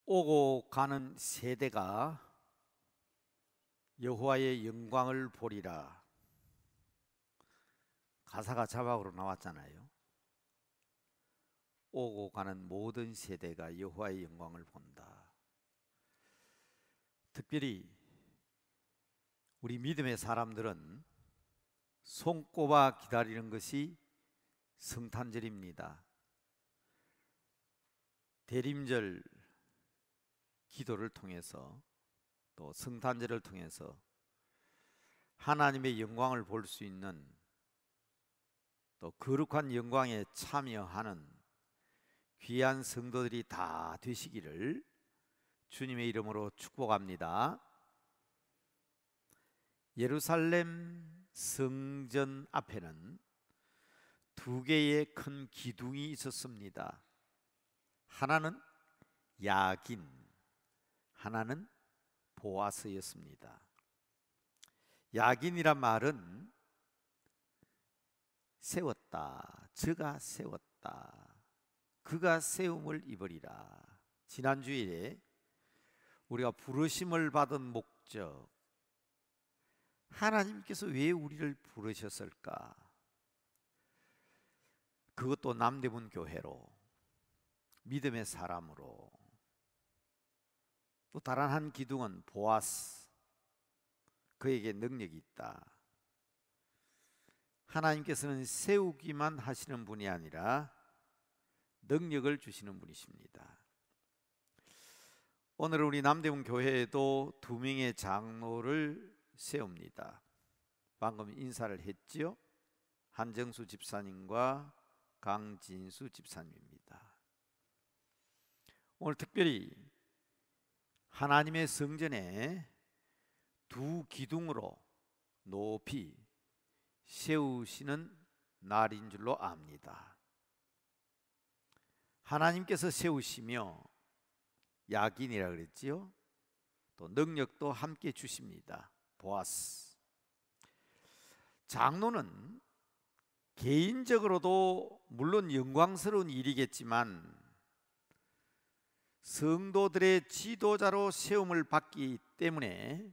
오고 가는 세대가 여호와의 영광을 보리라. 가사가 자막으로 나왔잖아요. 오고 가는 모든 세대가 여호와의 영광을 본다. 특별히 우리 믿음의 사람들은 손꼽아 기다리는 것이 성탄절입니다. 대림절 기도를 통해서 또 성탄절을 통해서 하나님의 영광을 볼 수 있는, 또 거룩한 영광에 참여하는 귀한 성도들이 다 되시기를 주님의 이름으로 축복합니다. 예루살렘 성전 앞에는 두 개의 큰 기둥이 있었습니다. 하나는 야긴, 하나는 보아스였습니다. 야긴이란 말은 세웠다, 저가 세웠다, 그가 세움을 입으리라. 지난 주일에 우리가 부르심을 받은 목적, 하나님께서 왜 우리를 부르셨을까? 그것도 남대문 교회로, 믿음의 사람으로. 또 다른 한 기둥은 보아스, 그에게 능력이 있다. 하나님께서는 세우기만 하시는 분이 아니라 능력을 주시는 분이십니다. 오늘 우리 남대문 교회에도 두 명의 장로를 세웁니다. 방금 인사를 했지요. 한정수 집사님과 강진수 집사님입니다. 오늘 특별히 하나님의 성전에 두 기둥으로 높이 세우시는 날인 줄로 압니다. 하나님께서 세우시며 야긴이라 그랬지요. 또 능력도 함께 주십니다. 보아스. 장로는 개인적으로도 물론 영광스러운 일이겠지만 성도들의 지도자로 세움을 받기 때문에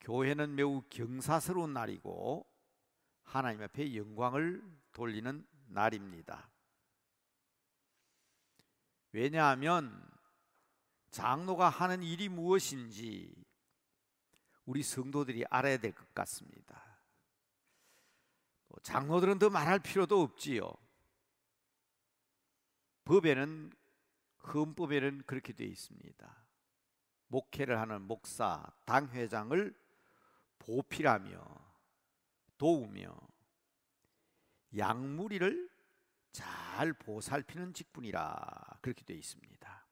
교회는 매우 경사스러운 날이고 하나님 앞에 영광을 돌리는 날입니다. 왜냐하면 장로가 하는 일이 무엇인지 우리 성도들이 알아야 될 것 같습니다. 장로들은 더 말할 필요도 없지요. 법에는, 헌법에는 그렇게 되어 있습니다. 목회를 하는 목사, 당회장을 보필하며 도우며 양무리를 잘 보살피는 직분이라 그렇게 되어 있습니다.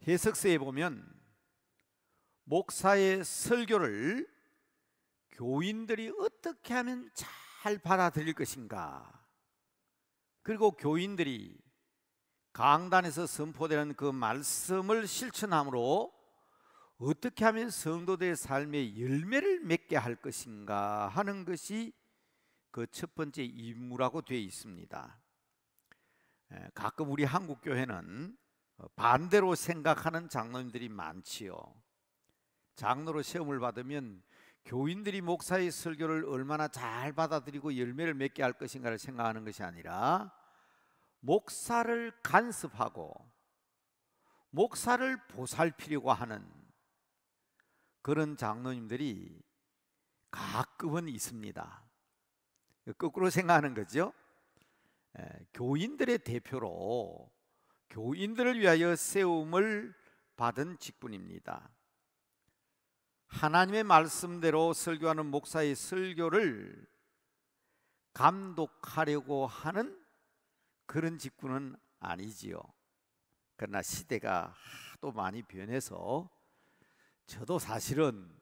해석서에 보면 목사의 설교를 교인들이 어떻게 하면 잘 받아들일 것인가, 그리고 교인들이 강단에서 선포되는 그 말씀을 실천함으로 어떻게 하면 성도들의 삶의 열매를 맺게 할 것인가 하는 것이 그 첫 번째 임무라고 되어 있습니다. 가끔 우리 한국 교회는 반대로 생각하는 장로님들이 많지요. 장로로 시험을 받으면 교인들이 목사의 설교를 얼마나 잘 받아들이고 열매를 맺게 할 것인가를 생각하는 것이 아니라 목사를 간섭하고 목사를 보살피려고 하는 그런 장로님들이 가끔은 있습니다. 거꾸로 생각하는 거죠. 교인들의 대표로 교인들을 위하여 세움을 받은 직분입니다. 하나님의 말씀대로 설교하는 목사의 설교를 감독하려고 하는 그런 직분은 아니지요. 그러나 시대가 하도 많이 변해서 저도 사실은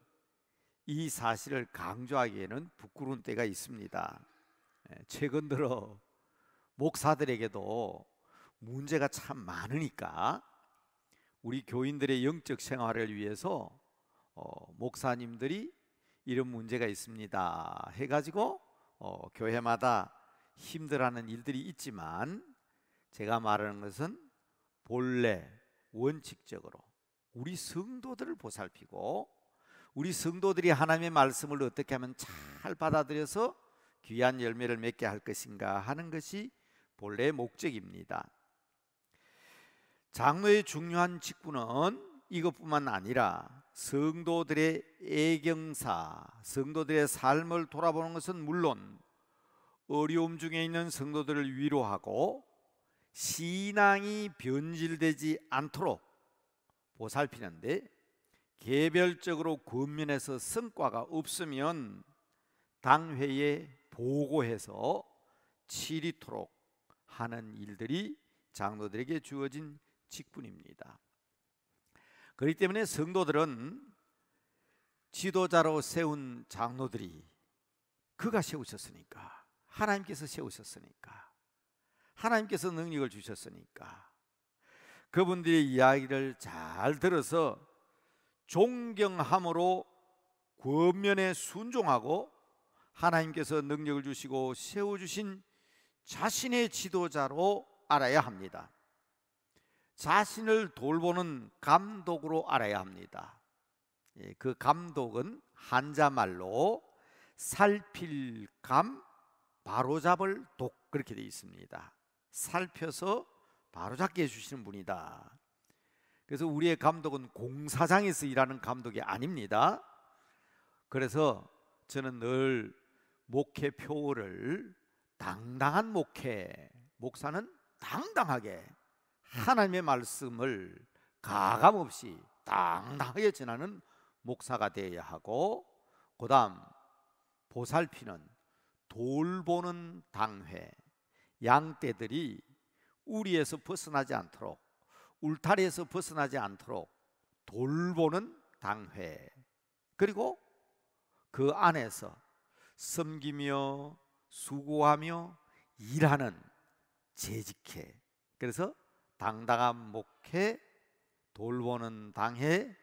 이 사실을 강조하기에는 부끄러운 때가 있습니다. 최근 들어 목사들에게도 문제가 참 많으니까 우리 교인들의 영적 생활을 위해서 목사님들이 이런 문제가 있습니다 해가지고 교회마다 힘들어하는 일들이 있지만, 제가 말하는 것은 본래 원칙적으로 우리 성도들을 보살피고 우리 성도들이 하나님의 말씀을 어떻게 하면 잘 받아들여서 귀한 열매를 맺게 할 것인가 하는 것이 본래의 목적입니다. 장로의 중요한 직분은 이것뿐만 아니라 성도들의 애경사, 성도들의 삶을 돌아보는 것은 물론 어려움 중에 있는 성도들을 위로하고 신앙이 변질되지 않도록 보살피는데, 개별적으로 권면해서 성과가 없으면 당회에 보고해서 치리토록 하는 일들이 장로들에게 주어진 직분입니다. 그렇기 때문에 성도들은 지도자로 세운 장로들이 그가 세우셨으니까, 하나님께서 세우셨으니까, 하나님께서 능력을 주셨으니까 그분들의 이야기를 잘 들어서 존경함으로 권면에 순종하고 하나님께서 능력을 주시고 세워주신 자신의 지도자로 알아야 합니다. 자신을 돌보는 감독으로 알아야 합니다. 그 감독은 한자말로 살필 감, 바로잡을 독, 그렇게 되어 있습니다. 살펴서 바로잡게 해주시는 분이다. 그래서 우리의 감독은 공사장에서 일하는 감독이 아닙니다. 그래서 저는 늘 목회 표어를 당당한 목사는 당당하게 하나님의 말씀을 가감없이 당당하게 전하는 목사가 되어야 하고, 그 다음 보살피는 돌보는 당회, 양떼들이 우리에서 벗어나지 않도록, 울타리에서 벗어나지 않도록 돌보는 당회, 그리고 그 안에서 섬기며 수고하며 일하는 재직회. 그래서 당당한 목회, 돌보는 당회,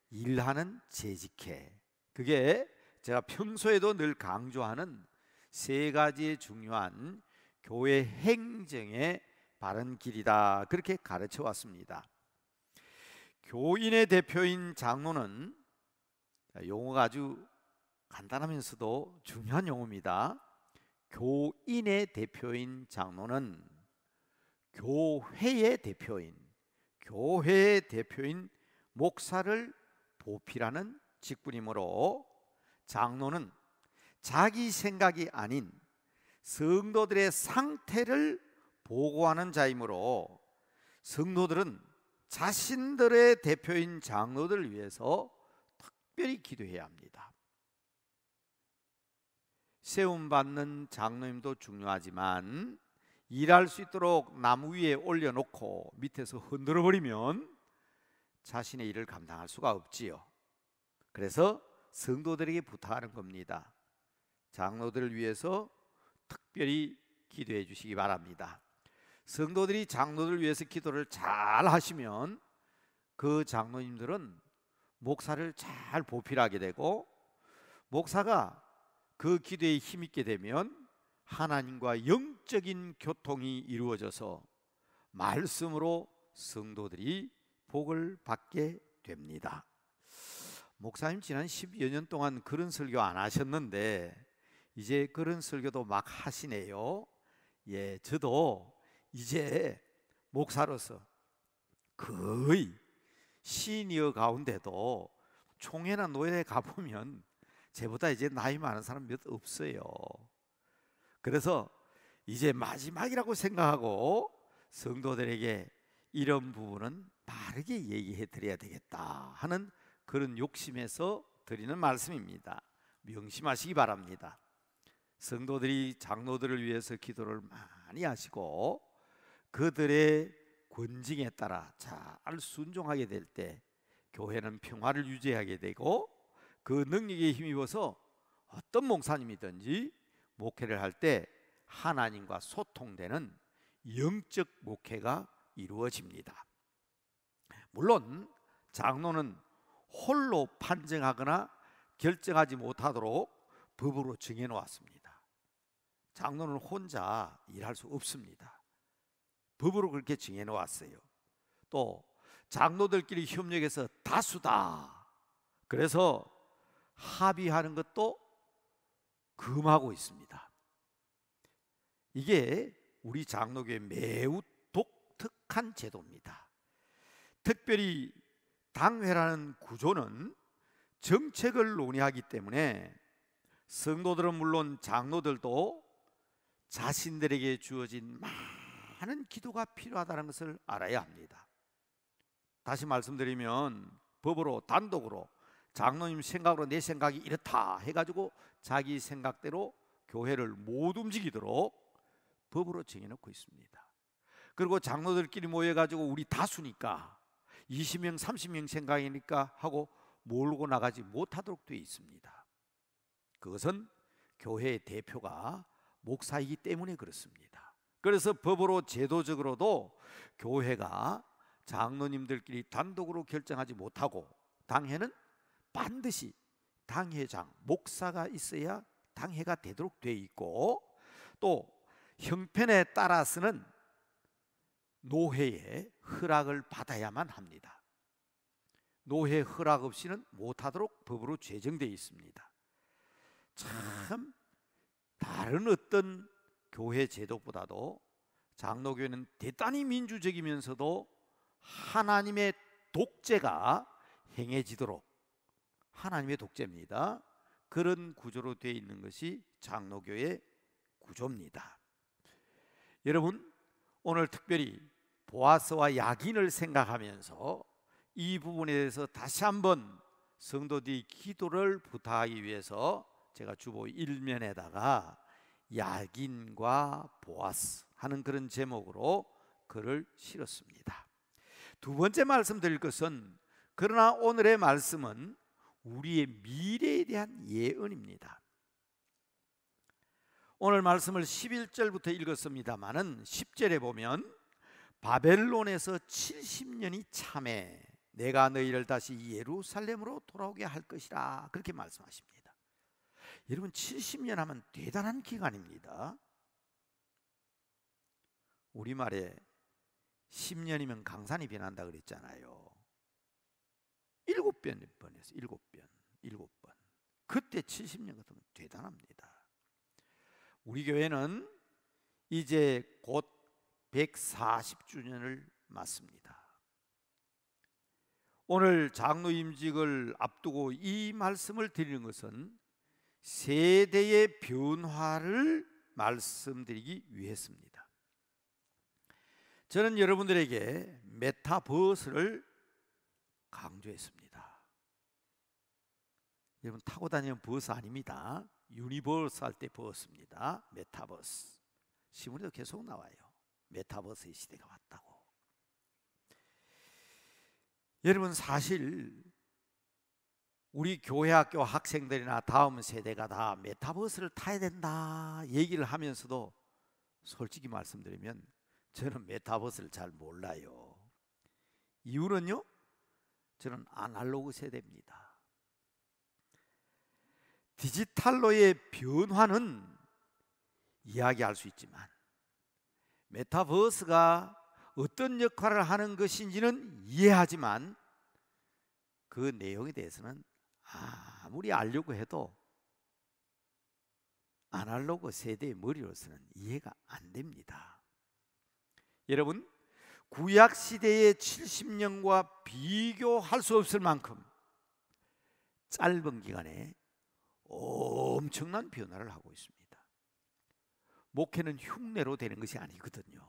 일하는 재직회, 그게 제가 평소에도 늘 강조하는 세 가지의 중요한 교회 행정의 바른 길이다, 그렇게 가르쳐 왔습니다. 교인의 대표인 장로는, 용어가 아주 간단하면서도 중요한 용어입니다. 교인의 대표인 장로는 교회의 대표인 목사를 보필하는 직분이므로, 장로는 자기 생각이 아닌 성도들의 상태를 보고하는 자이므로, 성도들은 자신들의 대표인 장로들을 위해서 특별히 기도해야 합니다. 세움받는 장로님도 중요하지만 일할 수 있도록 나무 위에 올려놓고 밑에서 흔들어 버리면 자신의 일을 감당할 수가 없지요. 그래서 성도들에게 부탁하는 겁니다. 장로들을 위해서 특별히 기도해 주시기 바랍니다. 성도들이 장로들을 위해서 기도를 잘 하시면 그 장로님들은 목사를 잘 보필하게 되고, 목사가 그 기도에 힘있게 되면 하나님과 영적인 교통이 이루어져서 말씀으로 성도들이 복을 받게 됩니다. 목사님 지난 10여 년 동안 그런 설교 안 하셨는데 이제 그런 설교도 막 하시네요. 예, 저도 이제 목사로서 거의 시니어 가운데도 총회나 노예에 가보면 저보다 이제 나이 많은 사람 몇 없어요. 그래서 이제 마지막이라고 생각하고 성도들에게 이런 부분은 바르게 얘기해 드려야 되겠다 하는 그런 욕심에서 드리는 말씀입니다. 명심하시기 바랍니다. 성도들이 장로들을 위해서 기도를 많이 하시고 그들의 권징에 따라 잘 순종하게 될 때 교회는 평화를 유지하게 되고, 그 능력에 힘입어서 어떤 목사님이든지 목회를 할 때 하나님과 소통되는 영적 목회가 이루어집니다. 물론 장로는 홀로 판정하거나 결정하지 못하도록 법으로 정해 놓았습니다. 장로는 혼자 일할 수 없습니다. 법으로 그렇게 정해 놓았어요. 또 장로들끼리 협력해서 다수다. 그래서 합의하는 것도 금하고 있습니다. 이게 우리 장로교의 매우 독특한 제도입니다. 특별히 당회라는 구조는 정책을 논의하기 때문에 성도들은 물론 장로들도 자신들에게 주어진 많은 기도가 필요하다는 것을 알아야 합니다. 다시 말씀드리면 법으로 단독으로 장로님 생각으로 내 생각이 이렇다 해가지고 자기 생각대로 교회를 못 움직이도록 법으로 정해놓고 있습니다. 그리고 장로들끼리 모여가지고 우리 다수니까 20명 30명 생각이니까 하고 몰고 나가지 못하도록 되어 있습니다. 그것은 교회의 대표가 목사이기 때문에 그렇습니다. 그래서 법으로 제도적으로도 교회가 장로님들끼리 단독으로 결정하지 못하고 당회는 반드시 당회장, 목사가 있어야 당회가 되도록 되어 있고, 또 형편에 따라서는 노회의 허락을 받아야만 합니다. 노회 허락 없이는 못하도록 법으로 제정되어 있습니다. 참 다른 어떤 교회 제도보다도 장로교회는 대단히 민주적이면서도 하나님의 독재가 행해지도록, 하나님의 독재입니다. 그런 구조로 되어 있는 것이 장로교의 구조입니다. 여러분, 오늘 특별히 보아스와 야긴을 생각하면서 이 부분에 대해서 다시 한번 성도들이 기도를 부탁하기 위해서 제가 주보 1면에다가 야긴과 보아스 하는 그런 제목으로 글을 실었습니다. 두 번째 말씀드릴 것은, 그러나 오늘의 말씀은 우리의 미래에 대한 예언입니다. 오늘 말씀을 11절부터 읽었습니다마는 10절에 보면 바벨론에서 70년이 참해 내가 너희를 다시 예루살렘으로 돌아오게 할 것이라, 그렇게 말씀하십니다. 여러분, 70년 하면 대단한 기간입니다. 우리말에 10년이면 강산이 변한다 그랬잖아요. 7번 번에서 7번. 그때 70년 같으면 대단합니다. 우리 교회는 이제 곧 140주년을 맞습니다. 오늘 장로임직을 앞두고 이 말씀을 드리는 것은 세대의 변화를 말씀드리기 위해서입니다. 저는 여러분들에게 메타버스를 강조했습니다. 여러분, 타고 다니는 버스 아닙니다. 유니버스 할 때 버스입니다. 메타버스. 신문에도 계속 나와요. 메타버스의 시대가 왔다고. 여러분, 사실 우리 교회 학교 학생들이나 다음 세대가 다 메타버스를 타야 된다 얘기를 하면서도 솔직히 말씀드리면 저는 메타버스를 잘 몰라요. 이유는요, 저는 아날로그 세대입니다. 디지털로의 변화는 이야기할 수 있지만 메타버스가 어떤 역할을 하는 것인지는 이해하지만 그 내용에 대해서는 아무리 알려고 해도 아날로그 세대의 머리로서는 이해가 안 됩니다. 여러분, 구약 시대의 70년과 비교할 수 없을 만큼 짧은 기간에 엄청난 변화를 하고 있습니다. 목회는 흉내로 되는 것이 아니거든요.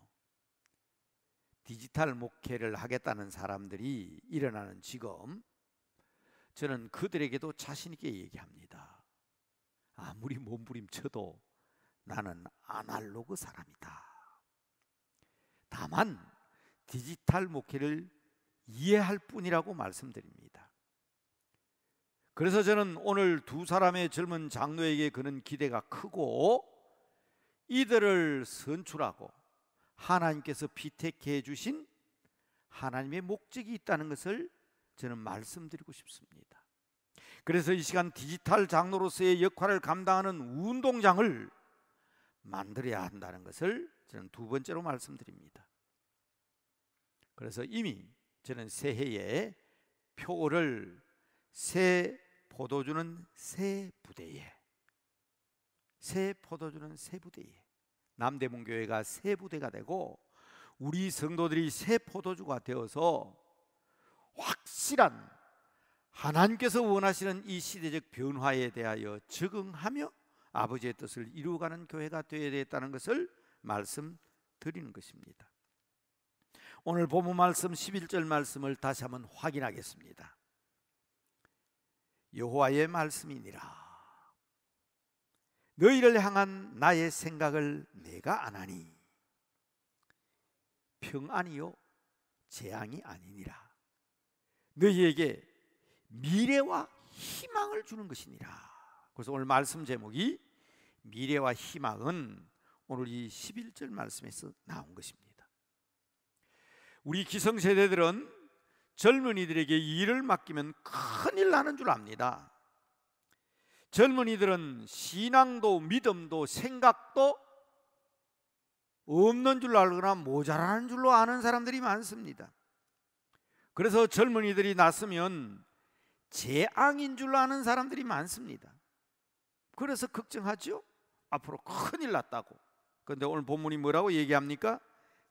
디지털 목회를 하겠다는 사람들이 일어나는 지금, 저는 그들에게도 자신 있게 얘기합니다. 아무리 몸부림쳐도 나는 아날로그 사람이다. 다만 디지털 목회를 이해할 뿐이라고 말씀드립니다. 그래서 저는 오늘 두 사람의 젊은 장로에게 그는 기대가 크고, 이들을 선출하고 하나님께서 피택해 주신 하나님의 목적이 있다는 것을 저는 말씀드리고 싶습니다. 그래서 이 시간 디지털 장로로서의 역할을 감당하는 운동장을 만들어야 한다는 것을 저는 두 번째로 말씀드립니다. 그래서 이미 저는 새해에 표를 새 포도주는 새 부대에, 새 포도주는 새 부대에, 남대문교회가 새 부대가 되고 우리 성도들이 새 포도주가 되어서 확실한 하나님께서 원하시는 이 시대적 변화에 대하여 적응하며 아버지의 뜻을 이루어가는 교회가 되어야 되겠다는 것을 말씀드리는 것입니다. 오늘 본문 말씀 11절 말씀을 다시 한번 확인하겠습니다. 여호와의 말씀이니라. 너희를 향한 나의 생각을 내가 아나니 평안이요 재앙이 아니니라. 너희에게 미래와 희망을 주는 것이니라. 그래서 오늘 말씀 제목이 미래와 희망은 오늘 이 11절 말씀에서 나온 것입니다. 우리 기성세대들은 젊은이들에게 일을 맡기면 큰일 나는 줄 압니다. 젊은이들은 신앙도 믿음도 생각도 없는 줄로 알거나 모자라는 줄로 아는 사람들이 많습니다. 그래서 젊은이들이 낳으면 재앙인 줄로 아는 사람들이 많습니다. 그래서 걱정하죠. 앞으로 큰일 났다고. 그런데 오늘 본문이 뭐라고 얘기합니까?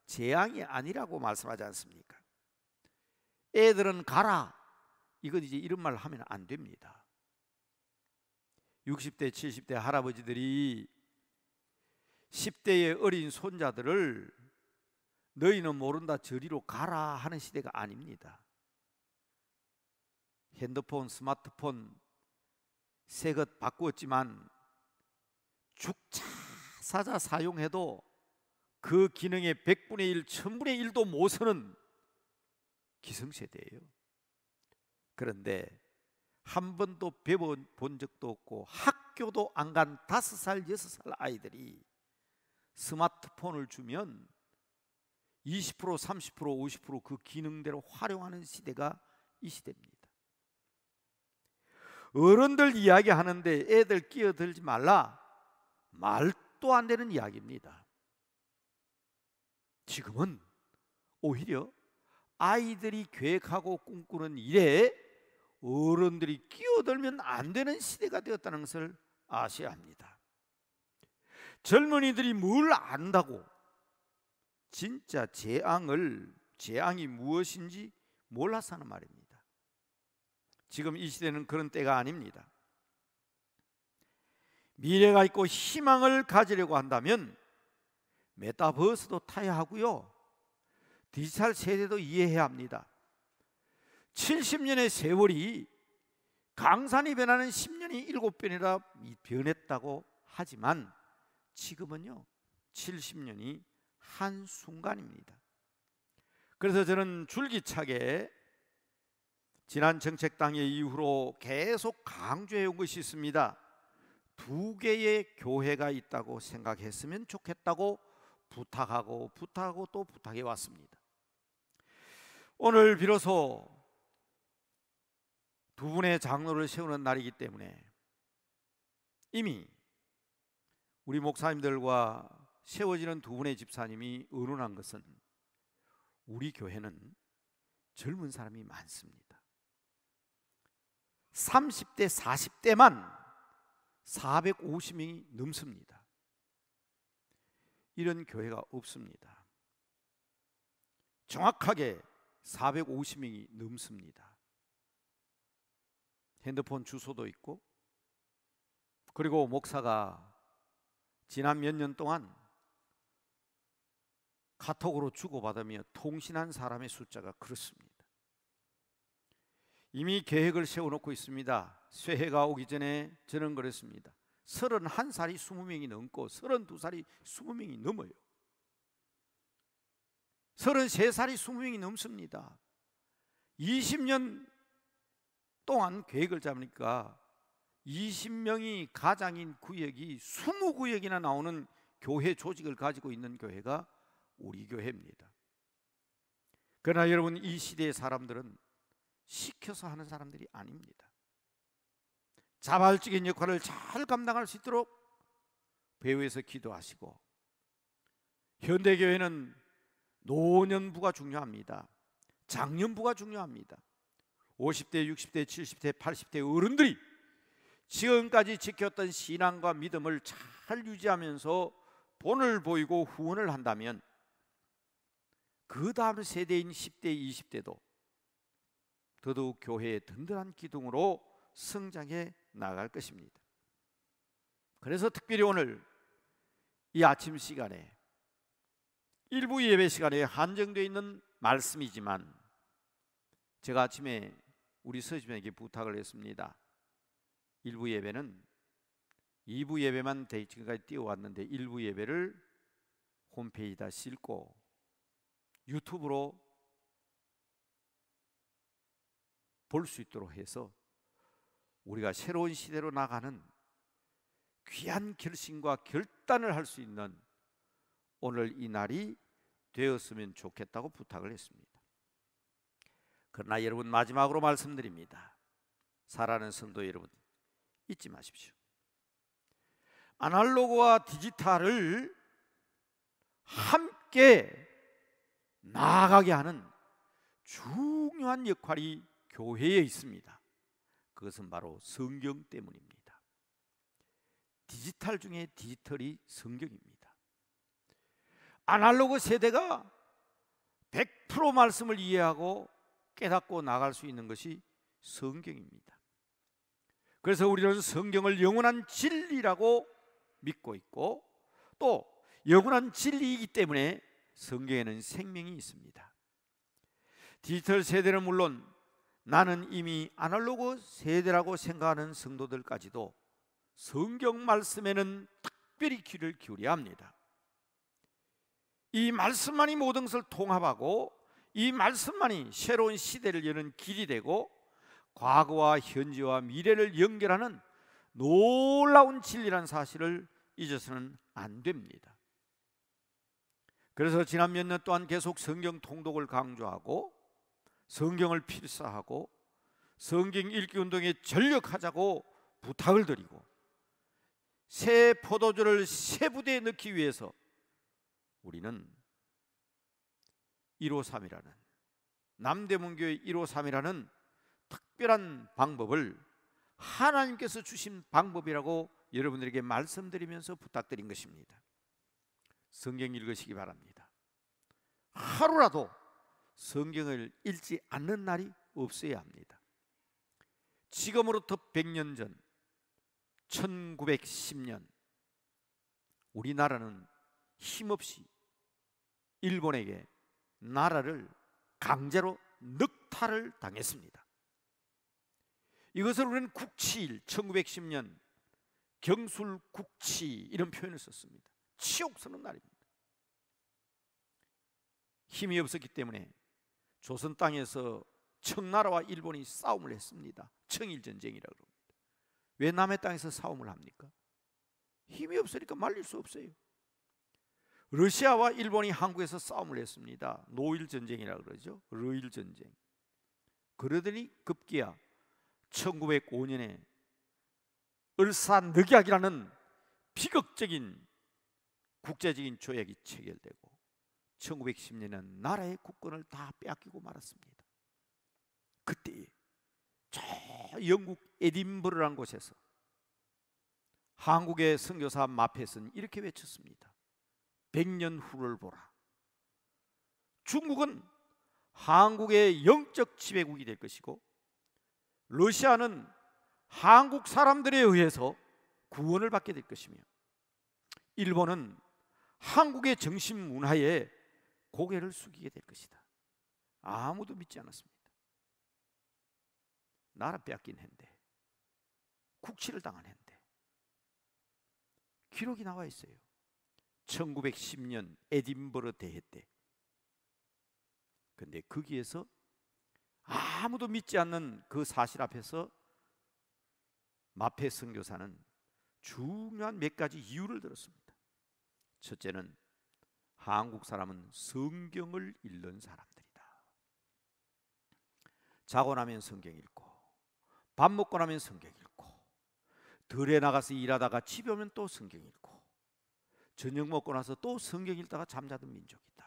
재앙이 아니라고 말씀하지 않습니까? 애들은 가라, 이건 이제 이런 말 하면 안 됩니다. 60대 70대 할아버지들이 10대의 어린 손자들을 너희는 모른다 저리로 가라 하는 시대가 아닙니다. 핸드폰, 스마트폰 새 것 바꾸었지만 죽자 사자 사용해도 그 기능의 100분의 1, 1000분의 1도 못 쓰는 기성세대예요. 그런데 한 번도 배워본 적도 없고 학교도 안 간 5살, 6살 아이들이 스마트폰을 주면 20%, 30%, 50% 기능대로 활용하는 시대가 이 시대입니다. 어른들 이야기하는데 애들 끼어들지 말라, 말도 안 되는 이야기입니다. 지금은 오히려 아이들이 계획하고 꿈꾸는 일에 어른들이 끼어들면 안 되는 시대가 되었다는 것을 아셔야 합니다. 젊은이들이 뭘 안다고 진짜 재앙이 무엇인지 몰라서 하는 말입니다. 지금 이 시대는 그런 때가 아닙니다. 미래가 있고 희망을 가지려고 한다면 메타버스도 타야 하고요, 디지털 세대도 이해해야 합니다. 70년의 세월이 강산이 변하는 10년이 7번이나 변했다고 하지만 지금은요 70년이 한순간입니다. 그래서 저는 줄기차게 지난 정책당의 이후로 계속 강조해 온 것이 있습니다. 2개의 교회가 있다고 생각했으면 좋겠다고 부탁하고 또 부탁해 왔습니다. 오늘 비로소 2분의 장로를 세우는 날이기 때문에 이미 우리 목사님들과 세워지는 2분의 집사님이 의논한 것은 우리 교회는 젊은 사람이 많습니다. 30대 40대만 450명이 넘습니다. 이런 교회가 없습니다. 정확하게 450명이 넘습니다. 핸드폰 주소도 있고, 그리고 목사가 지난 몇 년 동안 카톡으로 주고받으며 통신한 사람의 숫자가 그렇습니다. 이미 계획을 세워놓고 있습니다. 새해가 오기 전에 저는 그랬습니다. 31살이 20명이 넘고 32살이 20명이 넘어요. 33살이 20명이 넘습니다. 20년 동안 계획을 잡으니까 20명이 가장인 구역이 20구역이나 나오는 교회 조직을 가지고 있는 교회가 우리 교회입니다. 그러나 여러분, 이 시대의 사람들은 시켜서 하는 사람들이 아닙니다. 자발적인 역할을 잘 감당할 수 있도록 배후에서 기도하시고, 현대교회는 노년부가 중요합니다. 장년부가 중요합니다. 50대, 60대, 70대, 80대 어른들이 지금까지 지켰던 신앙과 믿음을 잘 유지하면서 본을 보이고 후원을 한다면 그 다음 세대인 10대, 20대도 더더욱 교회의 든든한 기둥으로 성장해 나갈 것입니다. 그래서 특별히 오늘 이 아침 시간에 일부 예배 시간에 한정되어 있는 말씀이지만 제가 아침에 우리 서집에게 부탁을 했습니다. 일부 예배는 2부 예배만 지금까지 띄워왔는데 일부 예배를 홈페이지에다 싣고 유튜브로 볼 수 있도록 해서 우리가 새로운 시대로 나가는 귀한 결심과 결단을 할 수 있는 오늘 이 날이 되었으면 좋겠다고 부탁을 했습니다. 그러나 여러분, 마지막으로 말씀드립니다. 사랑하는 성도 여러분, 잊지 마십시오. 아날로그와 디지털을 함께 나아가게 하는 중요한 역할이 교회에 있습니다. 그것은 바로 성경 때문입니다. 디지털 중에 디지털이 성경입니다. 아날로그 세대가 100% 말씀을 이해하고 깨닫고 나갈 수 있는 것이 성경입니다. 그래서 우리는 성경을 영원한 진리라고 믿고 있고 또 영원한 진리이기 때문에 성경에는 생명이 있습니다. 디지털 세대는 물론 나는 이미 아날로그 세대라고 생각하는 성도들까지도 성경 말씀에는 특별히 귀를 기울여야 합니다. 이 말씀만이 모든 것을 통합하고 이 말씀만이 새로운 시대를 여는 길이 되고 과거와 현재와 미래를 연결하는 놀라운 진리라는 사실을 잊어서는 안 됩니다. 그래서 지난 몇 년 동안 계속 성경 통독을 강조하고 성경을 필사하고 성경 읽기 운동에 전력하자고 부탁을 드리고 새 포도주를 새 부대에 넣기 위해서 우리는 153이라는 남대문교회 153이라는 특별한 방법을 하나님께서 주신 방법이라고 여러분들에게 말씀드리면서 부탁드린 것입니다. 성경 읽으시기 바랍니다. 하루라도 성경을 읽지 않는 날이 없어야 합니다. 지금으로부터 100년 전 1910년 우리나라는 힘없이 일본에게 나라를 강제로 늑탈을 당했습니다. 이것을 우리는 국치일 1910년 경술국치 이런 표현을 썼습니다. 치욕스러운 날입니다. 힘이 없었기 때문에 조선 땅에서 청나라와 일본이 싸움을 했습니다. 청일전쟁이라고 합니다. 왜 남의 땅에서 싸움을 합니까? 힘이 없으니까 말릴 수 없어요. 러시아와 일본이 한국에서 싸움을 했습니다. 노일전쟁이라고 그러죠. 러일전쟁. 그러더니 급기야 1905년에 을사늑약이라는 비극적인 국제적인 조약이 체결되고 1910년에는 나라의 국권을 다 빼앗기고 말았습니다. 그때 저 영국 에딘버러라는 곳에서 한국의 선교사 마펫은 이렇게 외쳤습니다. 100년 후를 보라. 중국은 한국의 영적 지배국이 될 것이고 러시아는 한국 사람들에 의해서 구원을 받게 될 것이며 일본은 한국의 정신 문화에 고개를 숙이게 될 것이다. 아무도 믿지 않았습니다. 나라 빼앗긴 했는데 국치를 당한 했는데 기록이 나와 있어요. 1910년 에딘버러 대회 때. 근데 거기에서 아무도 믿지 않는 그 사실 앞에서 마페 선교사는 중요한 몇 가지 이유를 들었습니다. 첫째는 한국 사람은 성경을 읽는 사람들이다. 자고 나면 성경 읽고 밥 먹고 나면 성경 읽고 들에 나가서 일하다가 집에 오면 또 성경 읽고 저녁 먹고 나서 또 성경 읽다가 잠자던 민족이다.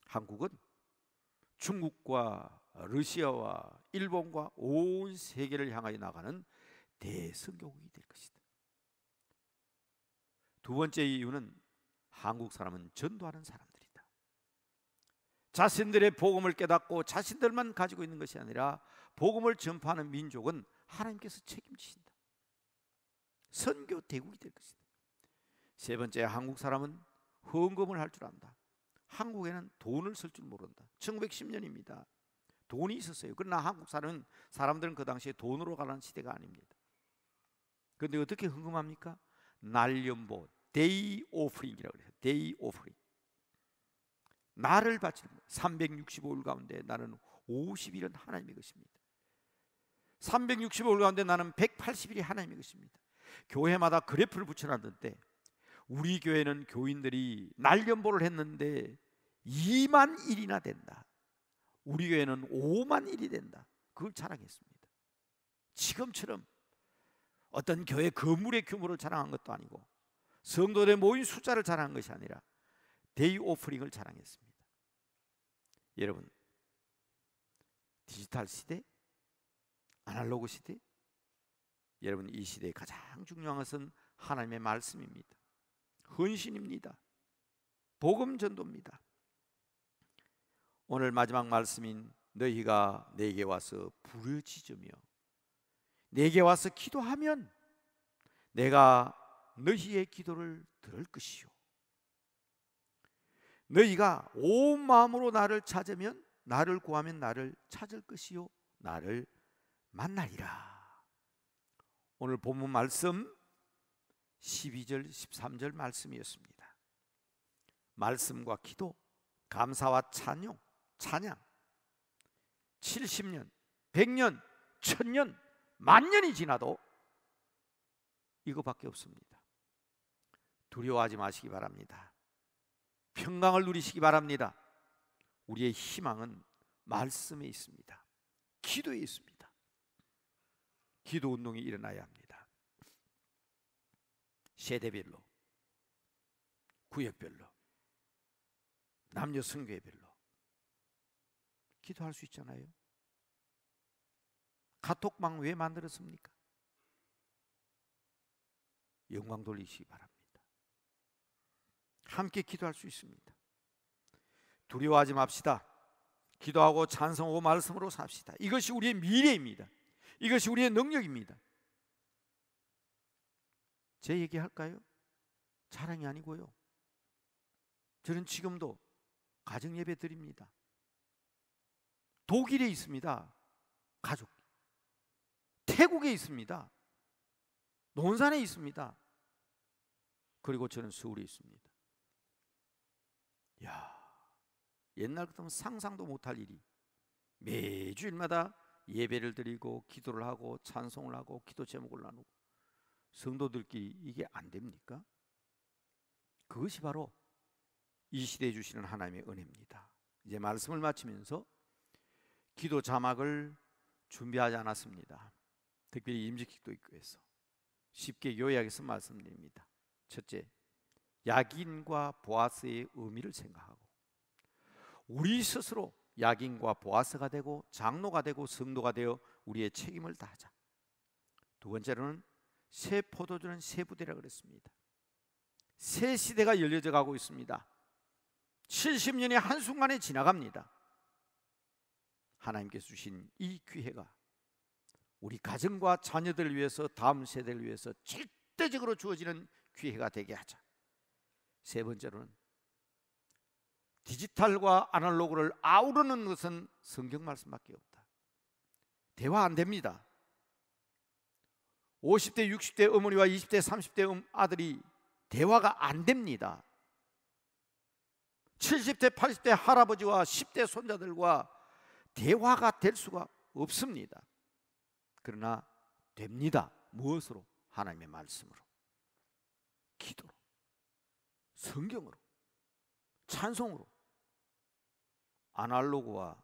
한국은 중국과 러시아와 일본과 온 세계를 향하여 나가는 대선교국이 될 것이다. 두 번째 이유는 한국 사람은 전도하는 사람들이다. 자신들의 복음을 깨닫고 자신들만 가지고 있는 것이 아니라 복음을 전파하는 민족은 하나님께서 책임지신다. 선교 대국이 될 것이다. 세 번째, 한국 사람은 헌금을 할 줄 안다. 한국에는 돈을 쓸 줄 모른다. 1910년입니다. 돈이 있었어요. 그러나 한국 사람들은 그 당시에 돈으로 가는 시대가 아닙니다. 그런데 어떻게 헌금합니까? 날연보, 데이 오프링이라고 해요. 데이 오프링. 날을 바치는 거예요. 365일 가운데 나는 50일은 하나님의 것입니다. 365일 가운데 나는 180일이 하나님의 것입니다. 교회마다 그래프를 붙여놨는데 우리 교회는 교인들이 날연보를 했는데 2만 일이나 된다. 우리 교회는 5만 일이 된다. 그걸 자랑했습니다. 지금처럼 어떤 교회 건물의 규모를 자랑한 것도 아니고 성도들의 모인 숫자를 자랑한 것이 아니라 데이 오프링을 자랑했습니다. 여러분, 디지털 시대, 아날로그 시대, 여러분 이 시대에 가장 중요한 것은 하나님의 말씀입니다. 헌신입니다. 복음 전도입니다. 오늘 마지막 말씀인 너희가 내게 와서 부르짖으며 내게 와서 기도하면 내가 너희의 기도를 들을 것이요 너희가 온 마음으로 나를 찾으면 나를 구하면 나를 찾을 것이요 나를 만나리라. 오늘 본문 말씀 12절 13절 말씀이었습니다. 말씀과 기도, 감사와 찬양 70년, 100년, 1000년, 만년이 지나도 이거밖에 없습니다. 두려워하지 마시기 바랍니다. 평강을 누리시기 바랍니다. 우리의 희망은 말씀에 있습니다. 기도에 있습니다. 기도 운동이 일어나야 합니다. 세대별로, 구역별로, 남녀 성교회별로 기도할 수 있잖아요. 카톡방 왜 만들었습니까? 영광 돌리시기 바랍니다. 함께 기도할 수 있습니다. 두려워하지 맙시다. 기도하고 찬송하고 말씀으로 삽시다. 이것이 우리의 미래입니다. 이것이 우리의 능력입니다. 제 얘기할까요? 자랑이 아니고요. 저는 지금도 가정예배 드립니다. 독일에 있습니다. 가족. 태국에 있습니다. 논산에 있습니다. 그리고 저는 서울에 있습니다. 야, 옛날 같으면 상상도 못할 일이 매주일마다 예배를 드리고 기도를 하고 찬송을 하고 기도 제목을 나누고 성도들끼리 이게 안 됩니까? 그것이 바로 이 시대에 주시는 하나님의 은혜입니다. 이제 말씀을 마치면서 기도 자막을 준비하지 않았습니다. 특별히 임직기도 있고 해서 쉽게 요약해서 말씀드립니다. 첫째, 야긴과 보아스의 의미를 생각하고 우리 스스로 야긴과 보아스가 되고 장로가 되고 성도가 되어 우리의 책임을 다하자. 두 번째로는 새 포도주는 새 부대라 그랬습니다. 새 시대가 열려져 가고 있습니다. 70년이 한순간에 지나갑니다. 하나님께서 주신 이 기회가 우리 가정과 자녀들을 위해서, 다음 세대를 위해서 절대적으로 주어지는 기회가 되게 하자. 세 번째로는 디지털과 아날로그를 아우르는 것은 성경 말씀밖에 없다. 대화 안 됩니다. 50대 60대 어머니와 20대 30대 아들이 대화가 안 됩니다. 70대 80대 할아버지와 10대 손자들과 대화가 될 수가 없습니다. 그러나 됩니다. 무엇으로? 하나님의 말씀으로, 기도로, 성경으로, 찬송으로. 아날로그와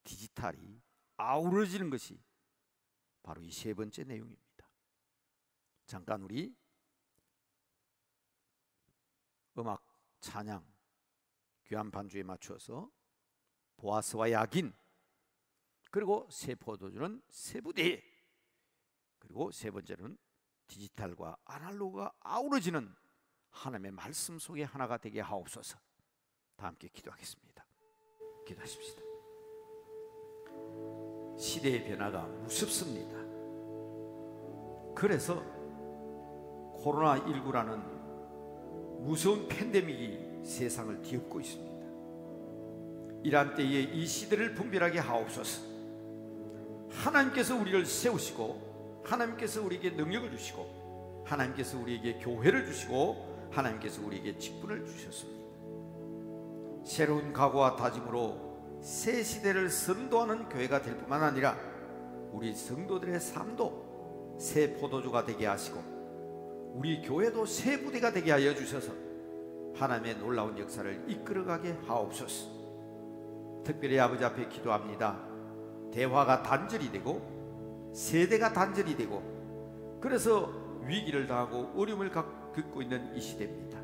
디지털이 아우러지는 것이 바로 이 세 번째 내용입니다. 잠깐 우리 음악 찬양 귀한 반주에 맞춰서 보아스와 야긴, 그리고 새 포도주는 새 부대, 그리고 세 번째로는 디지털과 아날로그가 아우러지는 하나님의 말씀 속에 하나가 되게 하옵소서. 다 함께 기도하겠습니다. 기도하십시다. 시대의 변화가 무섭습니다. 그래서 코로나19라는 무서운 팬데믹이 세상을 뒤엎고 있습니다. 이러한 때에 이 시대를 분별하게 하옵소서. 하나님께서 우리를 세우시고, 하나님께서 우리에게 능력을 주시고, 하나님께서 우리에게 교회를 주시고, 하나님께서 우리에게 직분을 주셨습니다. 새로운 각오와 다짐으로 새 시대를 선도하는 교회가 될 뿐만 아니라 우리 성도들의 삶도 새 포도주가 되게 하시고, 우리 교회도 새 부대가 되게 하여 주셔서 하나님의 놀라운 역사를 이끌어가게 하옵소서. 특별히 아버지 앞에 기도합니다. 대화가 단절이 되고 세대가 단절이 되고, 그래서 위기를 당하고 어려움을 겪고 있는 이 시대입니다.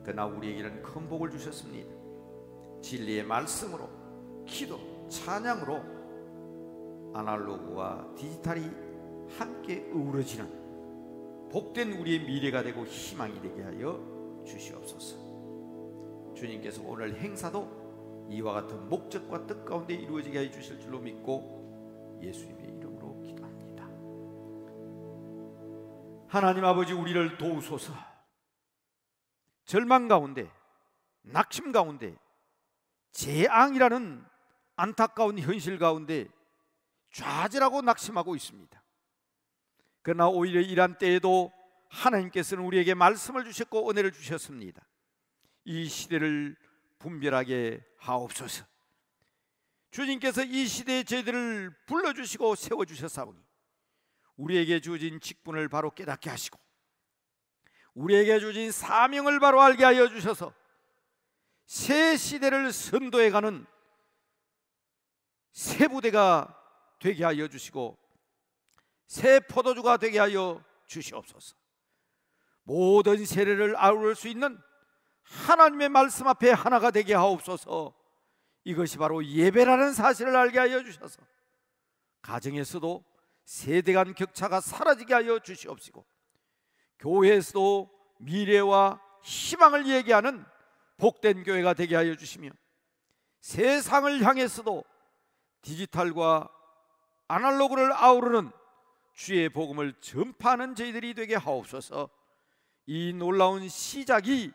그러나 우리에게는 큰 복을 주셨습니다. 진리의 말씀으로, 기도, 찬양으로 아날로그와 디지털이 함께 어우러지는 복된 우리의 미래가 되고 희망이 되게 하여 주시옵소서. 주님께서 오늘 행사도 이와 같은 목적과 뜻 가운데 이루어지게 해 주실 줄로 믿고 예수님의 이름으로 기도합니다. 하나님 아버지, 우리를 도우소서. 절망 가운데, 낙심 가운데, 재앙이라는 안타까운 현실 가운데 좌절하고 낙심하고 있습니다. 그러나 오히려 이러한 때에도 하나님께서는 우리에게 말씀을 주셨고 은혜를 주셨습니다. 이 시대를 분별하게 하옵소서. 주님께서 이 시대의 저희들을 불러주시고 세워주셨사오니 우리에게 주어진 직분을 바로 깨닫게 하시고, 우리에게 주어진 사명을 바로 알게 하여 주셔서 새 시대를 선도해가는 새 부대가 되게 하여 주시고 새 포도주가 되게 하여 주시옵소서. 모든 세례를 아우를 수 있는 하나님의 말씀 앞에 하나가 되게 하옵소서. 이것이 바로 예배라는 사실을 알게 하여 주셔서 가정에서도 세대 간 격차가 사라지게 하여 주시옵시고, 교회에서도 미래와 희망을 얘기하는 복된 교회가 되게 하여 주시며, 세상을 향해서도 디지털과 아날로그를 아우르는 주의 복음을 전파하는 저희들이 되게 하옵소서. 이 놀라운 시작이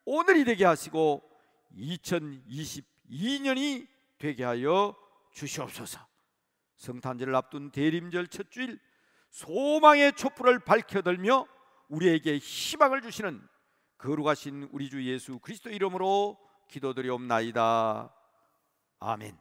오늘이 되게 하시고 2022년이 되게 하여 주시옵소서. 성탄절을 앞둔 대림절 첫 주일, 소망의 촛불을 밝혀들며 우리에게 희망을 주시는 거룩하신 우리 주 예수 그리스도 이름으로 기도드리옵나이다. 아멘.